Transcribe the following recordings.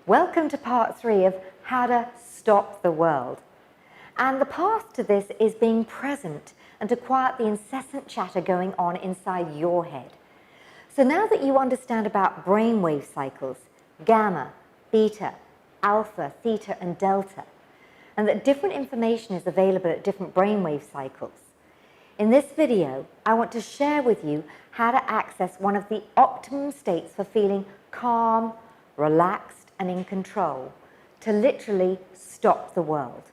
Welcome to part 3 of how to stop the world. And the path to this is being present and to quiet the incessant chatter going on inside your head. So now that you understand about brainwave cycles, gamma, beta, alpha, theta and delta, and that different information is available at different brainwave cycles, in this video I want to share with you how to access one of the optimum states for feeling calm, relaxed and in control, to literally stop the world.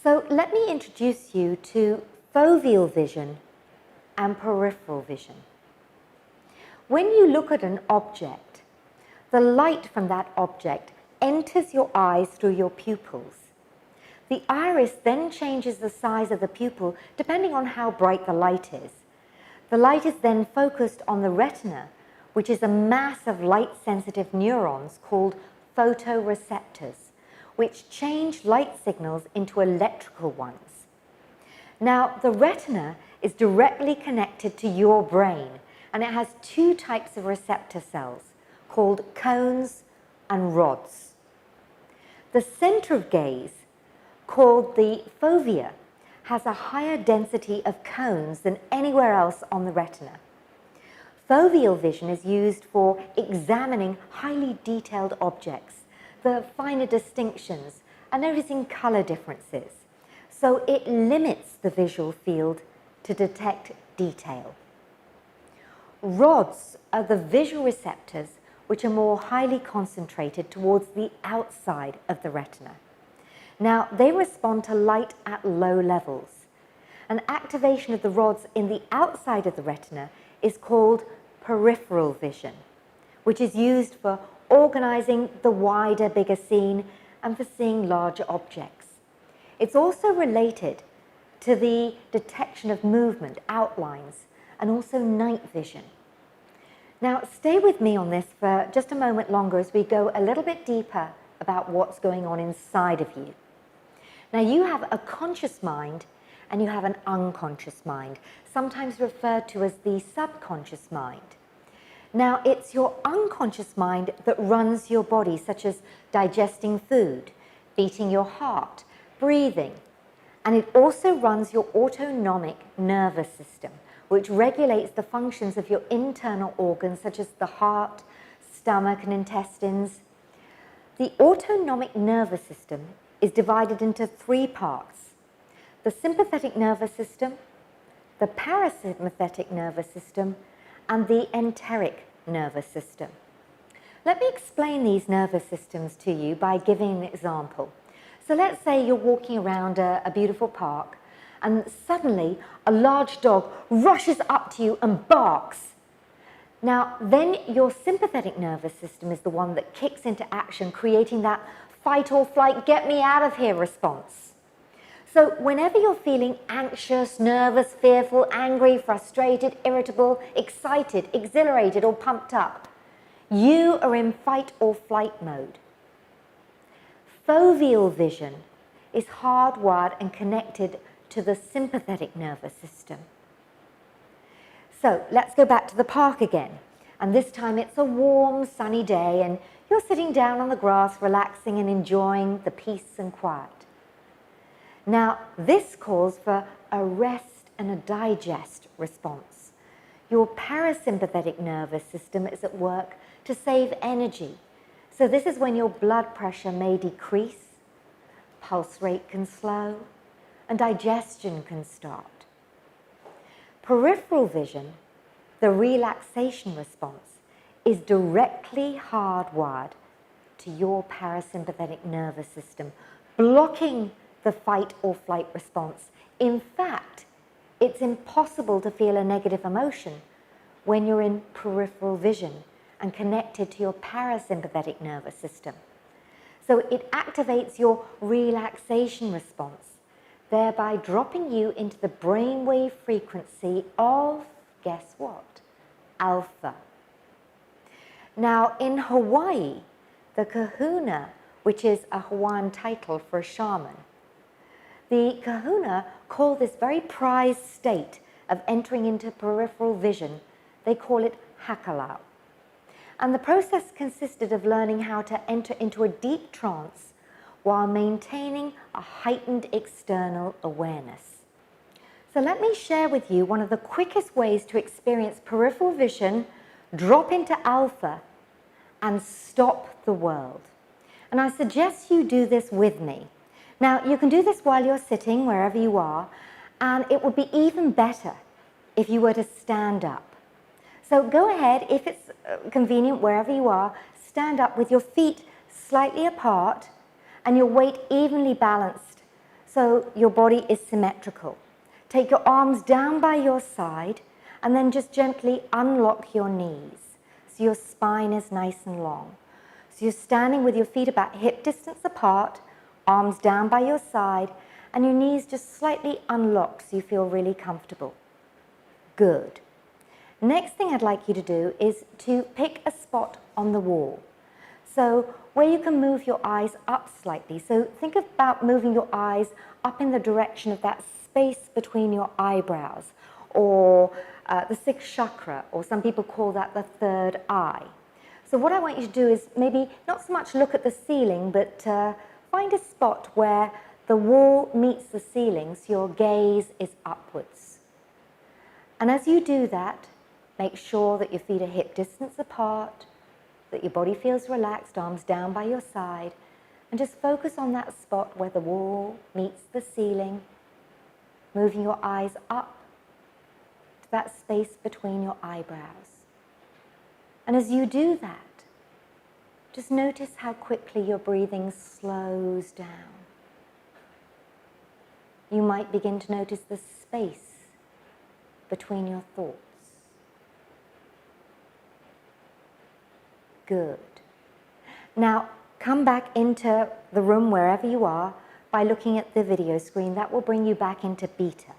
So let me introduce you to foveal vision and peripheral vision. When you look at an object, the light from that object enters your eyes through your pupils. The iris then changes the size of the pupil depending on how bright the light is. The light is then focused on the retina, which is a mass of light-sensitive neurons called photoreceptors, which change light signals into electrical ones. Now, the retina is directly connected to your brain, and it has two types of receptor cells called cones and rods. The center of gaze, called the fovea, has a higher density of cones than anywhere else on the retina. Foveal vision is used for examining highly detailed objects, the finer distinctions, and noticing color differences. So it limits the visual field to detect detail. Rods are the visual receptors which are more highly concentrated towards the outside of the retina. Now, they respond to light at low levels. An activation of the rods in the outside of the retina is called peripheral vision, which is used for organizing the wider, bigger scene and for seeing larger objects. It's also related to the detection of movement, outlines, and also night vision. Now, stay with me on this for just a moment longer as we go a little bit deeper about what's going on inside of you. Now, you have a conscious mind and you have an unconscious mind, sometimes referred to as the subconscious mind. Now, it's your unconscious mind that runs your body, such as digesting food, beating your heart, breathing, and it also runs your autonomic nervous system, which regulates the functions of your internal organs, such as the heart, stomach, and intestines. The autonomic nervous system is divided into 3 parts: the sympathetic nervous system, the parasympathetic nervous system, and the enteric nervous system. Let me explain these nervous systems to you by giving an example. So let's say you're walking around a beautiful park and suddenly a large dog rushes up to you and barks. Now, then your sympathetic nervous system is the one that kicks into action, creating that fight or flight, get me out of here response. So whenever you're feeling anxious, nervous, fearful, angry, frustrated, irritable, excited, exhilarated, or pumped up, you are in fight or flight mode. Foveal vision is hardwired and connected to the sympathetic nervous system. So let's go back to the park again. And this time it's a warm, sunny day and you're sitting down on the grass, relaxing and enjoying the peace and quiet. Now, this calls for a rest and a digest response. Your parasympathetic nervous system is at work to save energy. So this is when your blood pressure may decrease, pulse rate can slow, and digestion can start. Peripheral vision, the relaxation response, is directly hardwired to your parasympathetic nervous system, blocking the fight or flight response. In fact, it's impossible to feel a negative emotion when you're in peripheral vision and connected to your parasympathetic nervous system. So it activates your relaxation response, thereby dropping you into the brainwave frequency of, guess what? Alpha. Now, in Hawaii, the kahuna, which is a Hawaiian title for a shaman, the kahuna call this very prized state of entering into peripheral vision, they call it hakalau. And the process consisted of learning how to enter into a deep trance while maintaining a heightened external awareness. So let me share with you one of the quickest ways to experience peripheral vision, drop into alpha, and stop the world. And I suggest you do this with me. Now, you can do this while you're sitting, wherever you are, and it would be even better if you were to stand up. So go ahead, if it's convenient, wherever you are, stand up with your feet slightly apart and your weight evenly balanced so your body is symmetrical. Take your arms down by your side and then just gently unlock your knees so your spine is nice and long. So you're standing with your feet about hip distance apart, arms down by your side, and your knees just slightly unlocked so you feel really comfortable. Good. Next thing I'd like you to do is to pick a spot on the wall. So where you can move your eyes up slightly. So think about moving your eyes up in the direction of that space between your eyebrows, or the sixth chakra, or some people call that the third eye. So what I want you to do is maybe not so much look at the ceiling, but find a spot where the wall meets the ceiling so your gaze is upwards. And as you do that, make sure that your feet are hip distance apart, that your body feels relaxed, arms down by your side, and just focus on that spot where the wall meets the ceiling, moving your eyes up to that space between your eyebrows. And as you do that, just notice how quickly your breathing slows down. You might begin to notice the space between your thoughts. Good. Now, come back into the room wherever you are by looking at the video screen. That will bring you back into beta.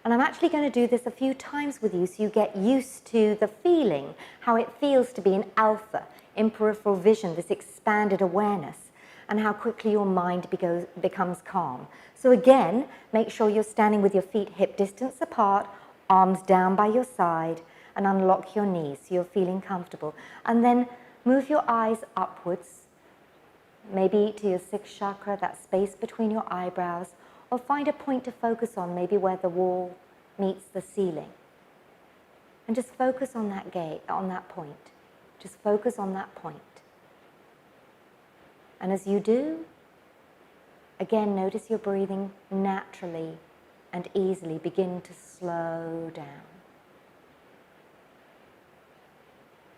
And I'm actually going to do this a few times with you so you get used to the feeling, how it feels to be in alpha, in peripheral vision, this expanded awareness, and how quickly your mind becomes calm. So again, make sure you're standing with your feet hip distance apart, arms down by your side, and unlock your knees so you're feeling comfortable. And then move your eyes upwards, maybe to your sixth chakra, that space between your eyebrows, or find a point to focus on, maybe where the wall meets the ceiling. And just focus on that point. Just focus on that point. And as you do, again, notice your breathing naturally and easily begin to slow down.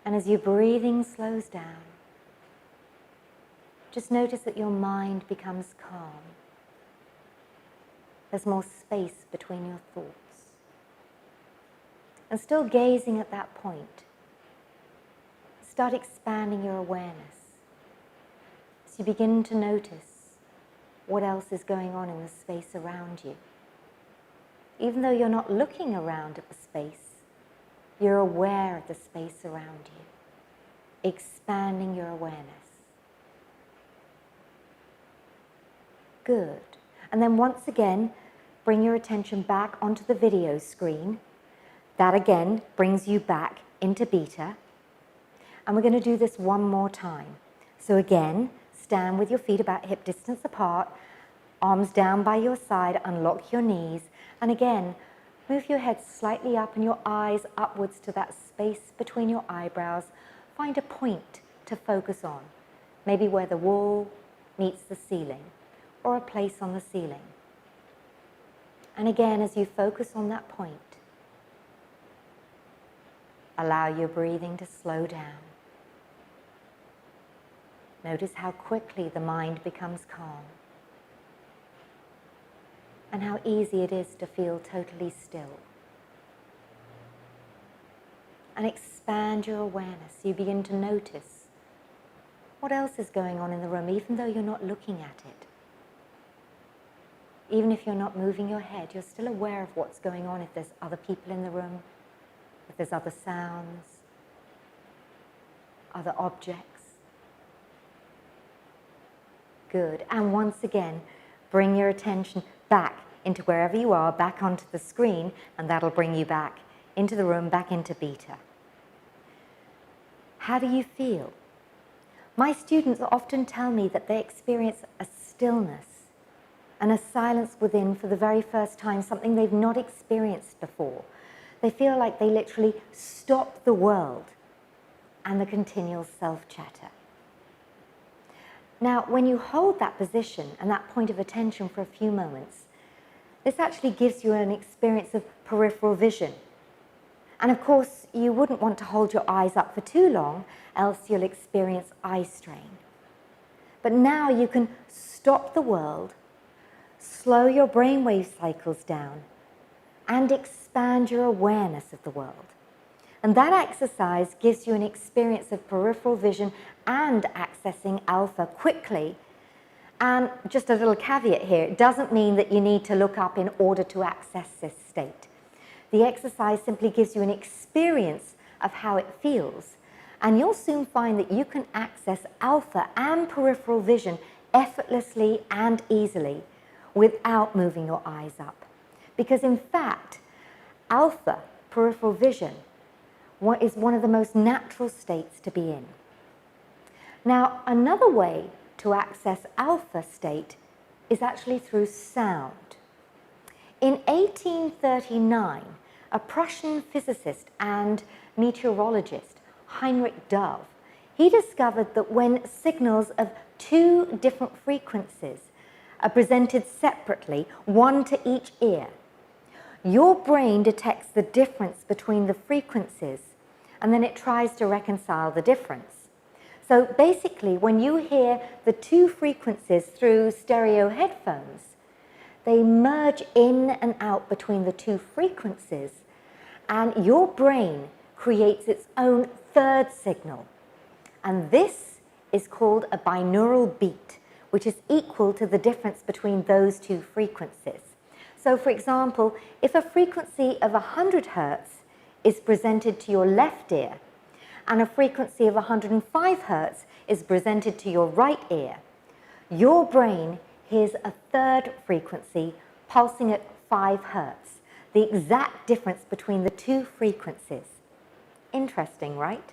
And as your breathing slows down, just notice that your mind becomes calm. There's more space between your thoughts. And still gazing at that point, start expanding your awareness. So you begin to notice what else is going on in the space around you. Even though you're not looking around at the space, you're aware of the space around you, expanding your awareness. Good. And then once again, bring your attention back onto the video screen. That again brings you back into beta. And we're going to do this one more time. So again, stand with your feet about hip distance apart, arms down by your side, unlock your knees, and again, move your head slightly up and your eyes upwards to that space between your eyebrows. Find a point to focus on, maybe where the wall meets the ceiling, or a place on the ceiling. And again, as you focus on that point, allow your breathing to slow down. Notice how quickly the mind becomes calm, and how easy it is to feel totally still. And expand your awareness. You begin to notice what else is going on in the room, even though you're not looking at it. Even if you're not moving your head, you're still aware of what's going on, if there's other people in the room, if there's other sounds, other objects. Good. And once again, bring your attention back into wherever you are, back onto the screen, and that'll bring you back into the room, back into beta. How do you feel? My students often tell me that they experience a stillness and a silence within for the very first time, something they've not experienced before. They feel like they literally stop the world and the continual self-chatter. Now, when you hold that position and that point of attention for a few moments, this actually gives you an experience of peripheral vision. And of course, you wouldn't want to hold your eyes up for too long, else you'll experience eye strain. But now you can stop the world, slow your brainwave cycles down, and expand your awareness of the world. And that exercise gives you an experience of peripheral vision and accessing alpha quickly. And just a little caveat here, it doesn't mean that you need to look up in order to access this state. The exercise simply gives you an experience of how it feels. And you'll soon find that you can access alpha and peripheral vision effortlessly and easily without moving your eyes up. Because in fact, alpha, peripheral vision, is one of the most natural states to be in. Now, another way to access alpha state is actually through sound. In 1839, a Prussian physicist and meteorologist, Heinrich Dove, he discovered that when signals of two different frequencies are presented separately, one to each ear, your brain detects the difference between the frequencies and then it tries to reconcile the difference. So basically, when you hear the two frequencies through stereo headphones, they merge in and out between the two frequencies, and your brain creates its own third signal. And this is called a binaural beat, which is equal to the difference between those two frequencies. So for example, if a frequency of 100 Hertz is presented to your left ear, and a frequency of 105 Hertz is presented to your right ear, your brain hears a third frequency pulsing at 5 Hertz, the exact difference between the two frequencies. Interesting, right?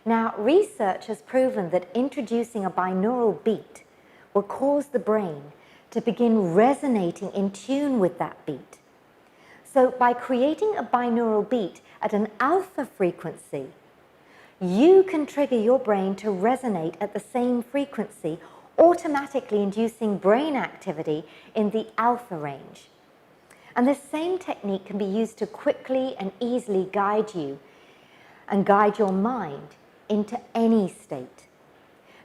Now, research has proven that introducing a binaural beat will cause the brain to begin resonating in tune with that beat. So by creating a binaural beat at an alpha frequency, you can trigger your brain to resonate at the same frequency, automatically inducing brain activity in the alpha range. And this same technique can be used to quickly and easily guide you and guide your mind into any state.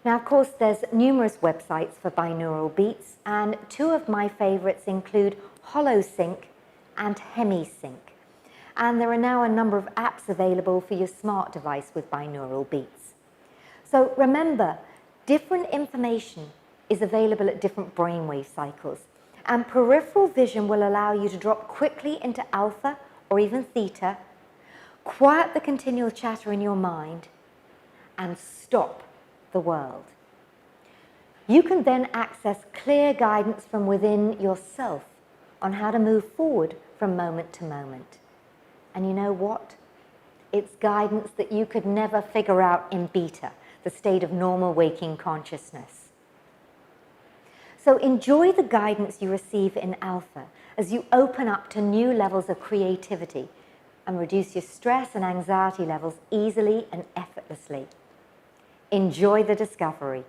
Now, of course, there's numerous websites for binaural beats, and two of my favorites include HoloSync and HemiSync. And there are now a number of apps available for your smart device with binaural beats. So remember, different information is available at different brainwave cycles, and peripheral vision will allow you to drop quickly into alpha or even theta, quiet the continual chatter in your mind, and stop the world. You can then access clear guidance from within yourself on how to move forward from moment to moment. And you know what? It's guidance that you could never figure out in beta, the state of normal waking consciousness. So enjoy the guidance you receive in alpha as you open up to new levels of creativity and reduce your stress and anxiety levels easily and effortlessly. Enjoy the discovery.